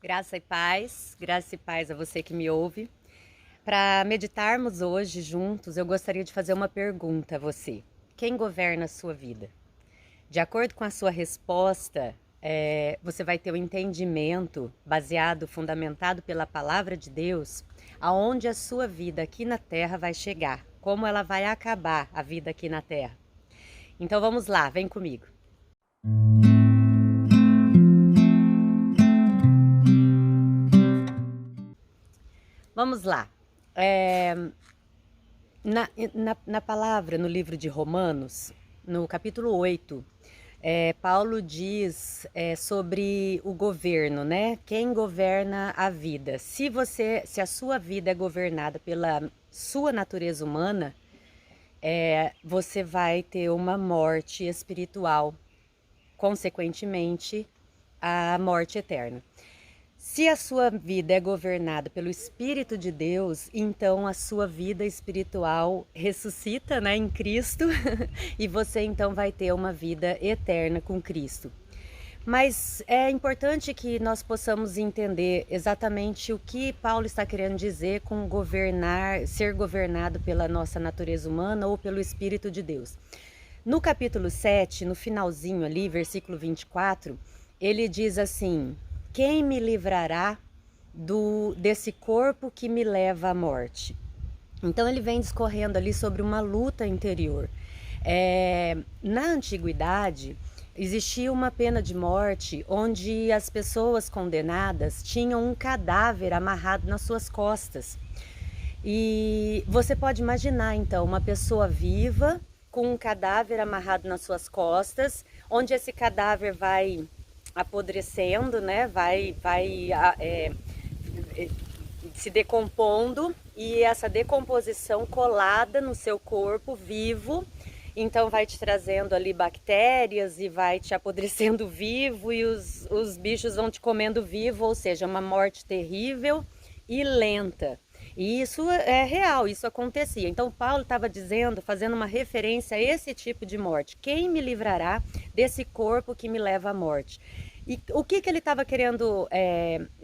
Graça e paz a você que me ouve. Para meditarmos hoje juntos, eu gostaria de fazer uma pergunta a você. Quem governa a sua vida? De acordo com a sua resposta, você vai ter o entendimento baseado, fundamentado pela palavra de Deus, aonde a sua vida aqui na Terra vai chegar, como ela vai acabar a vida aqui na Terra. Então vamos lá, vem comigo. Vamos lá. É, na palavra, no livro de Romanos, no capítulo 8, Paulo diz sobre o governo, né? Quem governa a vida. Se a sua vida é governada pela sua natureza humana, você vai ter uma morte espiritual, consequentemente, a morte eterna. Se a sua vida é governada pelo Espírito de Deus, então a sua vida espiritual ressuscita, né, em Cristo e você então vai ter uma vida eterna com Cristo. Mas é importante que nós possamos entender exatamente o que Paulo está querendo dizer com governar, ser governado pela nossa natureza humana ou pelo Espírito de Deus. No capítulo 7, no finalzinho ali, versículo 24, ele diz assim: quem me livrará desse corpo que me leva à morte? Então ele vem discorrendo ali sobre uma luta interior. Na antiguidade, existia uma pena de morte onde as pessoas condenadas tinham um cadáver amarrado nas suas costas. E você pode imaginar, então, uma pessoa viva com um cadáver amarrado nas suas costas, onde esse cadáver vai apodrecendo, né? Vai se decompondo, e essa decomposição colada no seu corpo vivo, então vai te trazendo ali bactérias e vai te apodrecendo vivo, e os bichos vão te comendo vivo, ou seja, uma morte terrível e lenta. E isso é real, isso acontecia. Então Paulo estava dizendo, fazendo uma referência a esse tipo de morte. Quem me livrará desse corpo que me leva à morte? E o que ele estava querendo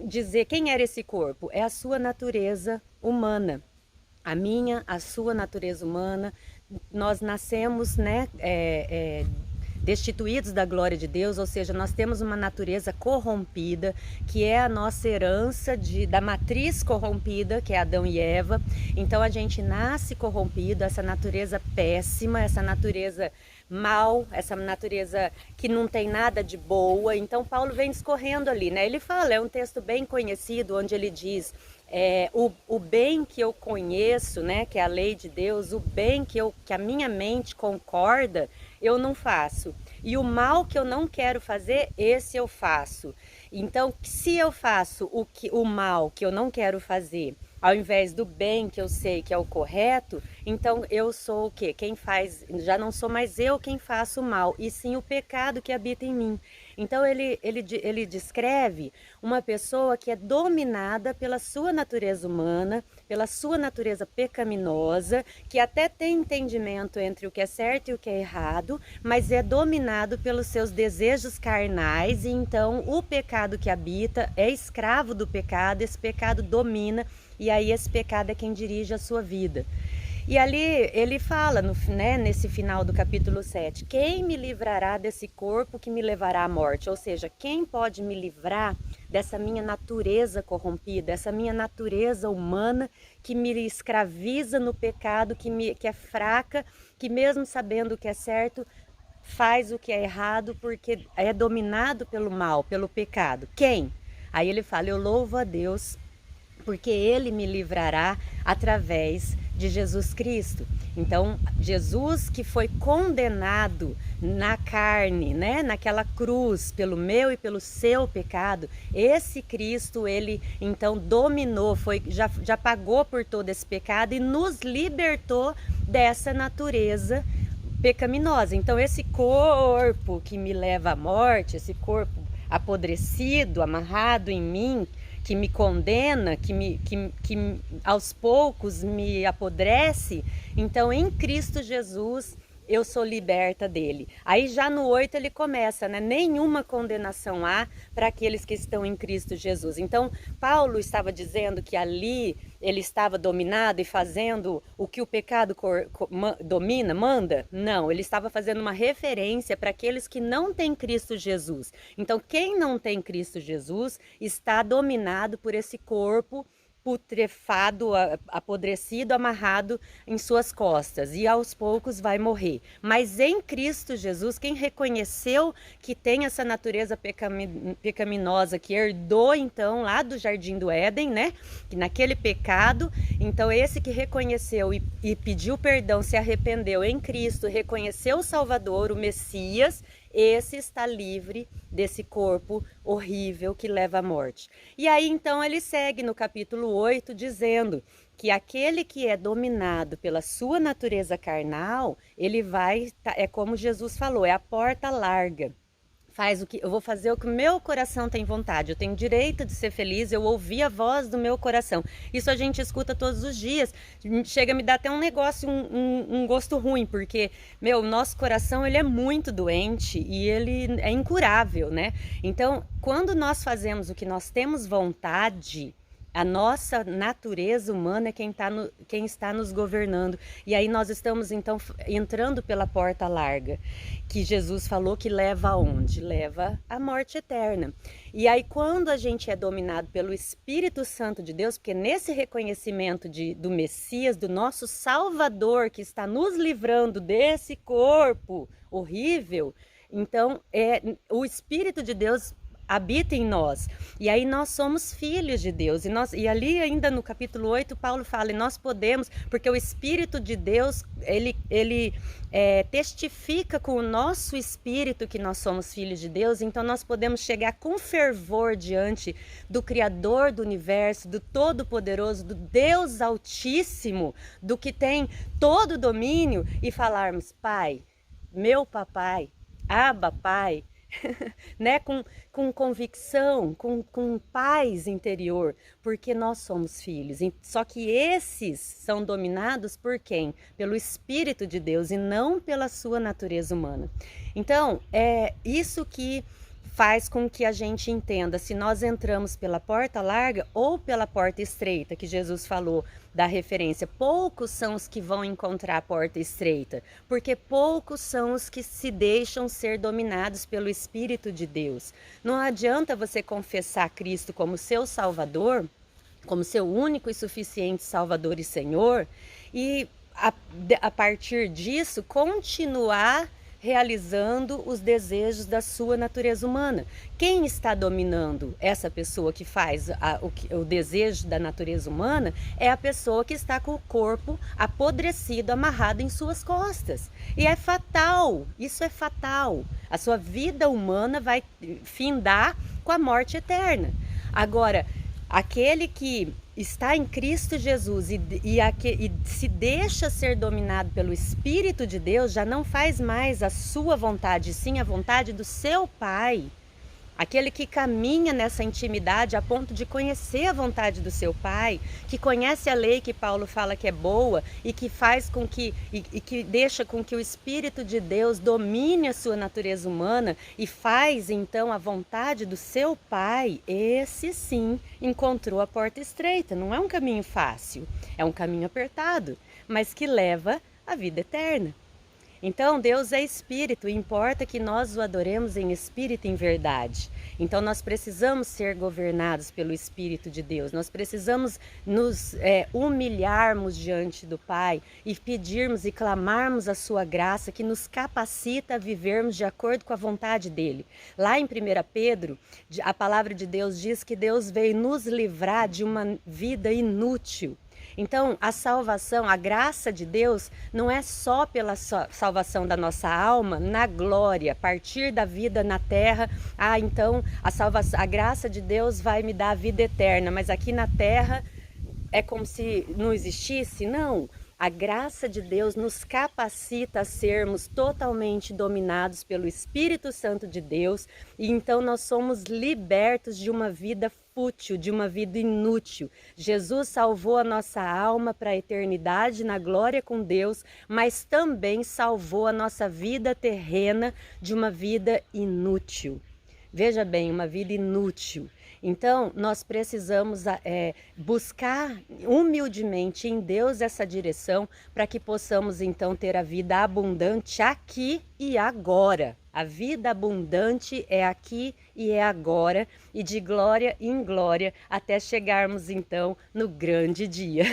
dizer? Quem era esse corpo? É a sua natureza humana. A minha, a sua natureza humana. Nós nascemos, né, destituídos da glória de Deus, ou seja, nós temos uma natureza corrompida, que é a nossa herança da matriz corrompida, que é Adão e Eva. Então a gente nasce corrompido, essa natureza péssima, essa natureza mal, essa natureza que não tem nada de boa. Então Paulo vem discorrendo ali, né? Ele fala, é um texto bem conhecido, onde ele diz: o bem que eu conheço, né, que é a lei de Deus, o bem que a minha mente concorda, eu não faço. E o mal que eu não quero fazer, esse eu faço. Então, se eu faço o mal que eu não quero fazer, ao invés do bem que eu sei que é o correto, então eu sou o quê? Quem faz, já não sou mais eu quem faço o mal, e sim o pecado que habita em mim. Então ele descreve uma pessoa que é dominada pela sua natureza humana, pela sua natureza pecaminosa, que até tem entendimento entre o que é certo e o que é errado, mas é dominado pelos seus desejos carnais, e então o pecado que habita é escravo do pecado, esse pecado domina, e aí esse pecado é quem dirige a sua vida. E ali ele fala, nesse final do capítulo 7, quem me livrará desse corpo que me levará à morte? Ou seja, quem pode me livrar dessa minha natureza corrompida, essa minha natureza humana que me escraviza no pecado, que é fraca, que mesmo sabendo o que é certo, faz o que é errado porque é dominado pelo mal, pelo pecado. Quem? Aí ele fala, eu louvo a Deus porque ele me livrará através de Jesus Cristo. Então, Jesus que foi condenado na carne, né, naquela cruz, pelo meu e pelo seu pecado, esse Cristo, ele então dominou, já pagou por todo esse pecado e nos libertou dessa natureza pecaminosa. Então, esse corpo que me leva à morte, esse corpo apodrecido, amarrado em mim, que me condena, que aos poucos me apodrece, então em Cristo Jesus eu sou liberta dele. Aí já no 8 ele começa, né? Nenhuma condenação há para aqueles que estão em Cristo Jesus. Então, Paulo estava dizendo que ali ele estava dominado e fazendo o que o pecado domina, manda? Não, ele estava fazendo uma referência para aqueles que não têm Cristo Jesus. Então, quem não tem Cristo Jesus está dominado por esse corpo putrefado, apodrecido, amarrado em suas costas, e aos poucos vai morrer. Mas em Cristo Jesus, quem reconheceu que tem essa natureza pecaminosa, que herdou então lá do Jardim do Éden, né? Que naquele pecado, então esse que reconheceu e pediu perdão, se arrependeu em Cristo, reconheceu o Salvador, o Messias, esse está livre desse corpo horrível que leva à morte. E aí então ele segue no capítulo 8 dizendo que aquele que é dominado pela sua natureza carnal, ele vai, é como Jesus falou, é a porta larga. Faz o que eu vou fazer, o que o meu coração tem vontade. Eu tenho direito de ser feliz, eu ouvi a voz do meu coração. Isso a gente escuta todos os dias. Chega a me dar até um negócio, um gosto ruim, porque, meu, nosso coração ele é muito doente e ele é incurável, né? Então, quando nós fazemos o que nós temos vontade, a nossa natureza humana é quem está nos governando. E aí nós estamos então entrando pela porta larga, que Jesus falou que leva aonde? Leva à morte eterna. E aí quando a gente é dominado pelo Espírito Santo de Deus, porque nesse reconhecimento do Messias, do nosso Salvador, que está nos livrando desse corpo horrível, então o Espírito de Deus habita em nós, e aí nós somos filhos de Deus, e ali ainda no capítulo 8 Paulo fala, e nós podemos, porque o Espírito de Deus, ele testifica com o nosso espírito que nós somos filhos de Deus, então nós podemos chegar com fervor diante do Criador do Universo, do Todo-Poderoso, do Deus Altíssimo, do que tem todo o domínio, e falarmos, Pai, meu papai, Abba, Pai, né? Com convicção, com paz interior, porque nós somos filhos. Só que esses são dominados por quem? Pelo Espírito de Deus e não pela sua natureza humana. Então, é isso que faz com que a gente entenda se nós entramos pela porta larga ou pela porta estreita, que Jesus falou da referência. Poucos são os que vão encontrar a porta estreita, porque poucos são os que se deixam ser dominados pelo Espírito de Deus. Não adianta você confessar Cristo como seu Salvador, como seu único e suficiente Salvador e Senhor, e a partir disso continuar realizando os desejos da sua natureza humana. Quem está dominando essa pessoa que faz o desejo da natureza humana é a pessoa que está com o corpo apodrecido, amarrado em suas costas. E é fatal, isso é fatal. A sua vida humana vai findar com a morte eterna. Agora, aquele que está em Cristo Jesus e se deixa ser dominado pelo Espírito de Deus, já não faz mais a sua vontade, sim a vontade do seu Pai. Aquele que caminha nessa intimidade a ponto de conhecer a vontade do seu Pai, que conhece a lei que Paulo fala que é boa e que faz com que, e que deixa com que o Espírito de Deus domine a sua natureza humana e faz então a vontade do seu Pai, esse sim encontrou a porta estreita. Não é um caminho fácil, é um caminho apertado, mas que leva à vida eterna. Então Deus é Espírito e importa que nós o adoremos em Espírito e em verdade. Então nós precisamos ser governados pelo Espírito de Deus. Nós precisamos nos humilharmos diante do Pai e pedirmos e clamarmos a sua graça que nos capacita a vivermos de acordo com a vontade dele. Lá em 1 Pedro, a palavra de Deus diz que Deus veio nos livrar de uma vida inútil. Então, a salvação, a graça de Deus, não é só pela salvação da nossa alma na glória, a partir da vida na terra. Então a graça de Deus vai me dar a vida eterna, mas aqui na terra é como se não existisse? Não. A graça de Deus nos capacita a sermos totalmente dominados pelo Espírito Santo de Deus, e então nós somos libertos de uma vida fútil, de uma vida inútil. Jesus salvou a nossa alma para a eternidade na glória com Deus, mas também salvou a nossa vida terrena de uma vida inútil. Veja bem, uma vida inútil. Então, nós precisamos buscar humildemente em Deus essa direção para que possamos então ter a vida abundante aqui e agora. A vida abundante é aqui e é agora, e de glória em glória, até chegarmos então no grande dia.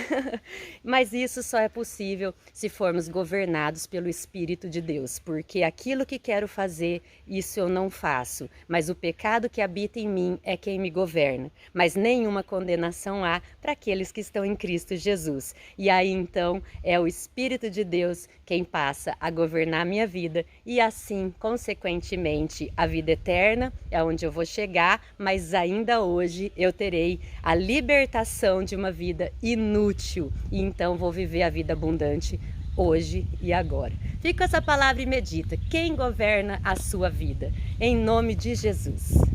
Mas isso só é possível se formos governados pelo Espírito de Deus, porque aquilo que quero fazer, isso eu não faço, mas o pecado que habita em mim é quem me governa. Mas nenhuma condenação há para aqueles que estão em Cristo Jesus. E aí então é o Espírito de Deus quem passa a governar a minha vida, e assim, consequentemente, a vida eterna é onde eu vou chegar, mas ainda hoje eu terei a libertação de uma vida inútil, e então vou viver a vida abundante hoje e agora. Fica com essa palavra e medita: quem governa a sua vida? Em nome de Jesus.